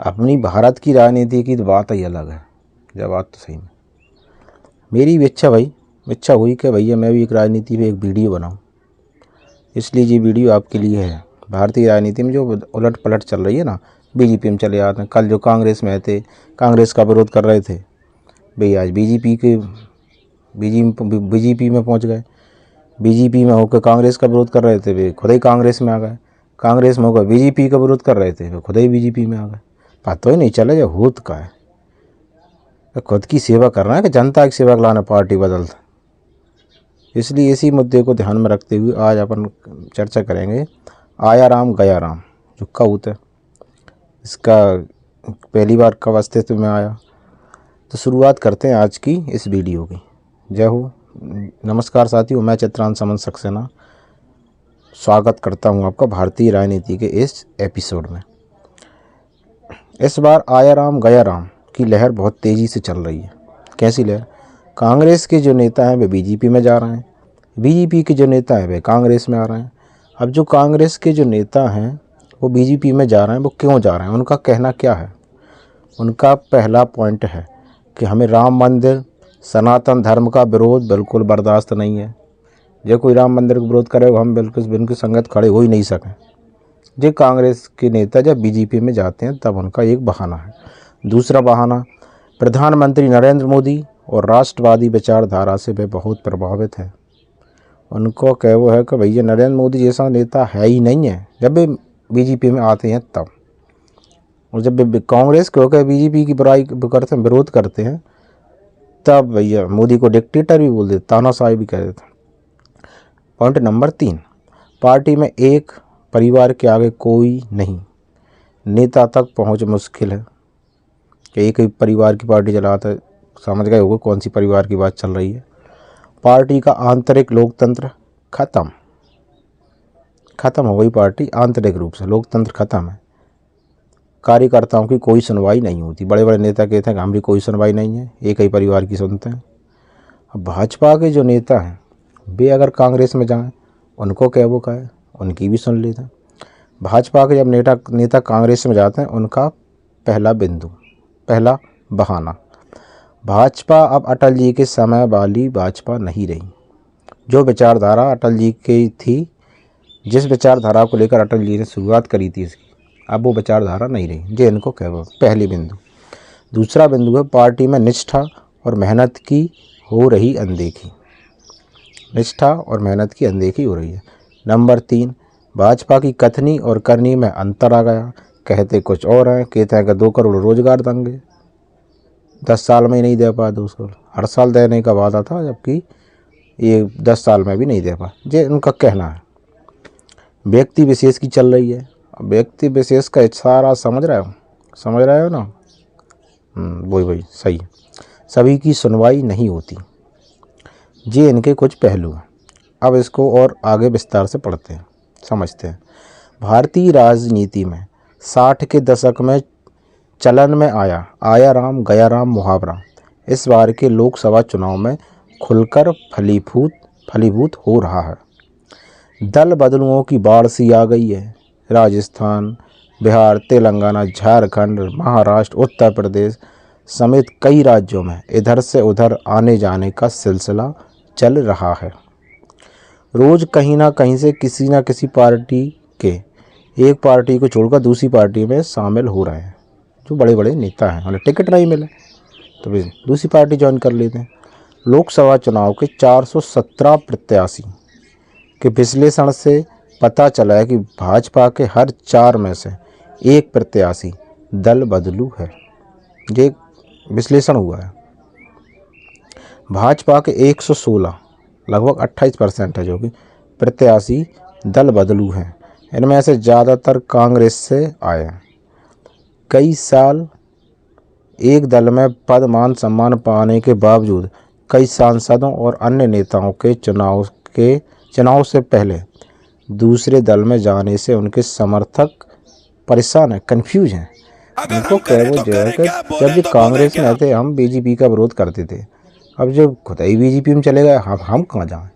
अपनी भारत की राजनीति की तो बात ही अलग है। जब बात तो सही में मेरी भी इच्छा हुई कि भैया मैं भी एक राजनीति पे एक वीडियो बनाऊं। इसलिए ये वीडियो आपके लिए है। भारतीय राजनीति में जो उलट पलट चल रही है ना, बीजेपी में चले आते हैं। कल जो कांग्रेस में थे, कांग्रेस का विरोध कर रहे थे, भैया आज बीजेपी में पहुंच गए। बीजेपी में होकर कांग्रेस का विरोध कर रहे थे, वे खुद ही कांग्रेस में आ गए। कांग्रेस में होकर बीजेपी का विरोध कर रहे थे, वे खुद ही बीजेपी में आ गए। पता ही नहीं चला जो होत का है। खुद की सेवा करना है कि जनता की सेवा लाना पार्टी बदलता। इसलिए इसी मुद्दे को ध्यान में रखते हुए आज अपन चर्चा करेंगे आया राम गया राम जो कौत है, इसका पहली बार कब अस्तित्व में आया। तो शुरुआत करते हैं आज की इस वीडियो की। जय हो, नमस्कार साथियों, मैं चित्रांश समन सक्सेना स्वागत करता हूं आपका भारतीय राजनीति के इस एपिसोड में। इस बार आया राम गया राम की लहर बहुत तेज़ी से चल रही है। कैसी लहर? कांग्रेस के जो नेता हैं वे बीजेपी में जा रहे हैं, बीजेपी के जो नेता हैं वे कांग्रेस में आ रहे हैं। अब जो कांग्रेस के जो नेता हैं वो बीजेपी में जा रहे हैं, वो क्यों जा रहे हैं, उनका कहना क्या है? उनका पहला पॉइंट है कि हमें राम मंदिर सनातन धर्म का विरोध बिल्कुल बर्दाश्त नहीं है। जो कोई राम मंदिर का विरोध करे हम बिल्कुल उनकी संगत खड़े हो ही नहीं सकें। जो कांग्रेस के नेता जब बीजेपी में जाते हैं तब उनका एक बहाना है। दूसरा बहाना, प्रधानमंत्री नरेंद्र मोदी और राष्ट्रवादी विचारधारा से वे बहुत प्रभावित हैं। उनको कहवो है कि भैया नरेंद्र मोदी जैसा नेता है ही नहीं है। जब वे बीजेपी में आते हैं तब, और जब वे कांग्रेस के होकर बीजेपी की बुराई करते हैं, विरोध करते हैं, तब भैया मोदी को डिक्टेटर भी बोल देते, तानाशाही भी कह देते। पॉइंट नंबर 3, पार्टी में एक परिवार के आगे कोई नहीं, नेता तक पहुंच मुश्किल है। कि एक ही परिवार की पार्टी चलाता है, समझ गए होगा कौन सी परिवार की बात चल रही है। पार्टी का आंतरिक लोकतंत्र खत्म हो गई। पार्टी आंतरिक रूप से लोकतंत्र खत्म है। कार्यकर्ताओं की कोई सुनवाई नहीं होती। बड़े बड़े नेता कहते हैं कि हमारी कोई सुनवाई नहीं है, एक ही परिवार की सुनते हैं। अब भाजपा के जो नेता हैं वे अगर कांग्रेस में जाएं, उनको क्या वो कहे, उनकी भी सुन लेते हैं। भाजपा के जब नेता कांग्रेस में जाते हैं, उनका पहला बहाना, भाजपा अब अटल जी के समय वाली भाजपा नहीं रही। जो विचारधारा अटल जी की थी, जिस विचारधारा को लेकर अटल जी ने शुरुआत करी थी इसकी, अब वो विचारधारा नहीं रही। जो इनको कहो, पहली बिंदु। दूसरा बिंदु है पार्टी में निष्ठा और मेहनत की हो रही अनदेखी। निष्ठा और मेहनत की अनदेखी हो रही है। नंबर 3, भाजपा की कथनी और करनी में अंतर आ गया। कहते कुछ और हैं, कहते हैं कि 2 करोड़ रोजगार देंगे, 10 साल में ही नहीं दे पाए। 2 करोड़ हर साल देने का वादा था, जबकि ये 10 साल में भी नहीं दे पाए। ये उनका कहना है। व्यक्ति विशेष की चल रही है। व्यक्ति विशेष का इशारा समझ रहे हो ना? वही सही है। सभी की सुनवाई नहीं होती। ये इनके कुछ पहलू हैं। अब इसको और आगे विस्तार से पढ़ते हैं, समझते हैं। भारतीय राजनीति में 60 के दशक में चलन में आया राम गया राम मुहावरा इस बार के लोकसभा चुनाव में खुलकर फलीभूत हो रहा है। दल बदलुओं की बाढ़ सी आ गई है। राजस्थान, बिहार, तेलंगाना, झारखंड, महाराष्ट्र, उत्तर प्रदेश समेत कई राज्यों में इधर से उधर आने जाने का सिलसिला चल रहा है। रोज कहीं ना कहीं से किसी न किसी पार्टी के एक पार्टी को छोड़कर दूसरी पार्टी में शामिल हो रहे हैं। जो बड़े बड़े नेता हैं, उन्हें टिकट नहीं मिले तो वे दूसरी पार्टी ज्वाइन कर लेते हैं। लोकसभा चुनाव के 417 प्रत्याशी के विश्लेषण से पता चला है कि भाजपा के हर 4 में से एक प्रत्याशी दल बदलू है। ये विश्लेषण हुआ है। भाजपा के 116 लगभग 28% है जो कि प्रत्याशी दल बदलू हैं। इनमें से ज़्यादातर कांग्रेस से आए हैं। कई साल एक दल में पद मान सम्मान पाने के बावजूद कई सांसदों और अन्य नेताओं के चुनाव से पहले दूसरे दल में जाने से उनके समर्थक परेशान हैं, कंफ्यूज हैं। उनको जब ये कांग्रेस में थे हम बीजेपी का विरोध करते थे, अब जब खुद ही बीजेपी में चले गए हम कहाँ जाएं?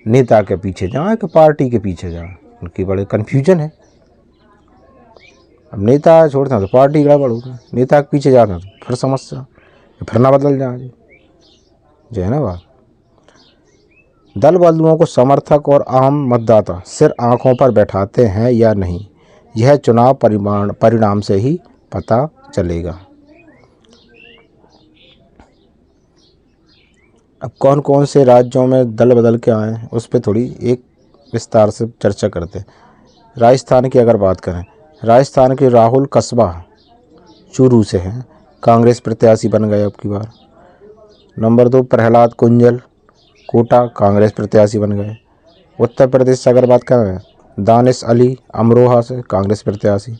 नेता के पीछे जाएं कि पार्टी के पीछे जाएं? उनकी बड़े कन्फ्यूजन है। अब नेता छोड़ते हैं तो पार्टी गड़बड़ होती है, नेता के पीछे जाते हैं तो फिर समस्या, फिर ना बदल जाए जो है ना बात। दल बदलुओं को समर्थक और आम मतदाता सिर आंखों पर बैठाते हैं या नहीं, यह चुनाव परिणाम से ही पता चलेगा। अब कौन कौन से राज्यों में दल बदल के आए हैं उस पर थोड़ी एक विस्तार से चर्चा करते हैं। राजस्थान की अगर बात करें, राजस्थान के राहुल कस्बा चूरू से हैं, कांग्रेस प्रत्याशी बन गए अब की बार। नंबर 2 प्रहलाद कुंजल कोटा कांग्रेस प्रत्याशी बन गए। उत्तर प्रदेश से अगर बात करें, दानिश अली अमरोहा से कांग्रेस प्रत्याशी।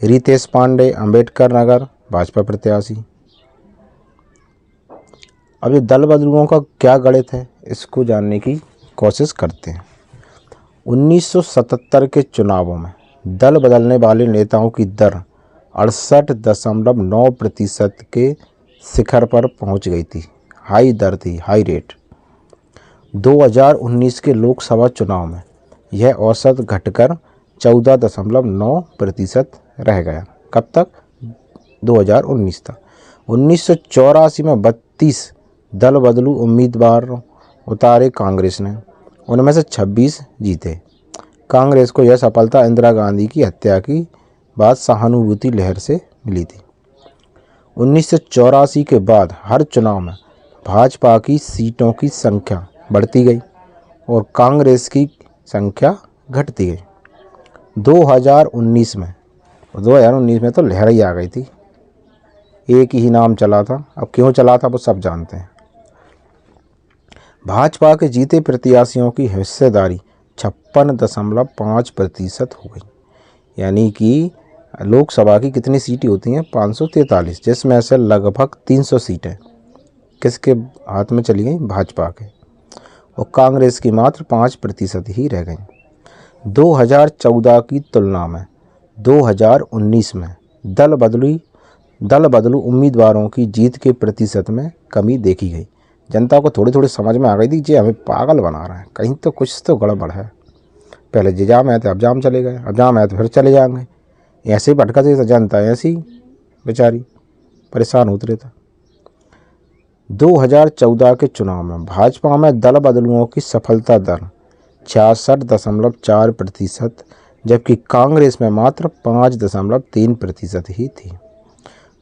रितेश पांडे अंबेडकर नगर भाजपा प्रत्याशी। अब ये दल बदलुओं का क्या गणित है इसको जानने की कोशिश करते हैं। 1977 के चुनावों में दल बदलने वाले नेताओं की दर 68.9% के शिखर पर पहुंच गई थी। हाई दर थी, हाई रेट। 2019 के लोकसभा चुनाव में यह औसत घटकर 14.9% रह गया। कब तक? 2019 तक। 1984 में 32 दल बदलू उम्मीदवार उतारे कांग्रेस ने, उनमें से 26 जीते। कांग्रेस को यह सफलता इंदिरा गांधी की हत्या की बाद सहानुभूति लहर से मिली थी। 1984 के बाद हर चुनाव में भाजपा की सीटों की संख्या बढ़ती गई और कांग्रेस की संख्या घटती गई। 2019 में तो लहर ही आ गई थी, एक ही नाम चला था। अब क्यों चला था वो सब जानते हैं। भाजपा के जीते प्रत्याशियों की हिस्सेदारी 56.5% हो गई। यानी कि लोकसभा की कितनी सीटें होती हैं? 543, जिसमें से लगभग 300 सीटें किसके हाथ में चली गई? भाजपा के। और कांग्रेस की मात्र 5% ही रह गई। 2014 की तुलना में 2019 में दल बदलू उम्मीदवारों की जीत के प्रतिशत में कमी देखी गई। जनता को थोड़ी थोड़ी समझ में आ गई थी कि हमें पागल बना रहा है, कहीं तो कुछ तो गड़बड़ है। पहले जिजाम आए थे, अब जाम चले गए, अब जाम आए तो फिर चले जाएंगे, ऐसे ही भटकती तो जनता ऐसी बेचारी परेशान होती रहता। 2014 के चुनाव में भाजपा में दल बदलुओं की सफलता दर 66.4%, जबकि कांग्रेस में मात्र 5.3% ही थी।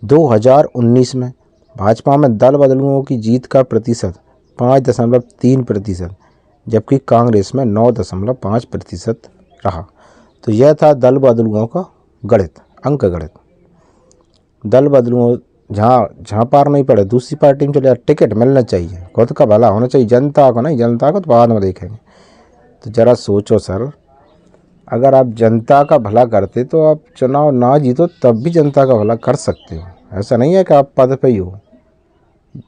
2019 में भाजपा में दल बदलुओं की जीत का प्रतिशत 5.3%, जबकि कांग्रेस में 9.5% रहा। तो यह था दल बदलुओं का गणित, अंक गणित। दल बदलुओं जहाँ पार नहीं पड़े दूसरी पार्टी में चले जाए, टिकट मिलना चाहिए, खुद का भला होना चाहिए, जनता को नहीं। जनता को तो बाद में देखेंगे। तो ज़रा सोचो सर, अगर आप जनता का भला करते तो आप चुनाव ना जीतो तब भी जनता का भला कर सकते हो। ऐसा नहीं है कि आप पद पे ही हो,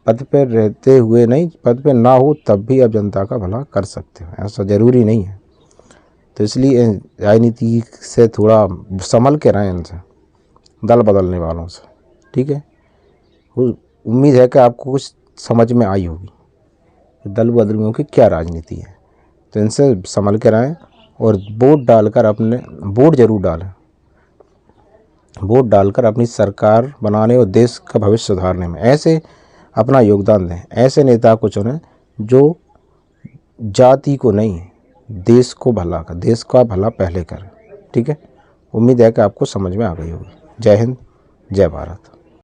पद पे रहते हुए नहीं, पद पे ना हो तब भी आप जनता का भला कर सकते हो, ऐसा ज़रूरी नहीं है। तो इसलिए राजनीति से थोड़ा संभल के रहें, इनसे, दल बदलने वालों से। ठीक है, उम्मीद है कि आपको कुछ समझ में आई होगी दल बदलुओं की क्या राजनीति है। तो इनसे संभल के रहें और वोट ज़रूर डालें, वोट डालकर अपनी सरकार बनाने और देश का भविष्य सुधारने में ऐसे अपना योगदान दें। ऐसे नेता को चुनें जो जाति को नहीं, देश को भला कर, देश का भला पहले करें। ठीक है, उम्मीद है कि आपको समझ में आ गई होगी। जय हिंद, जय भारत।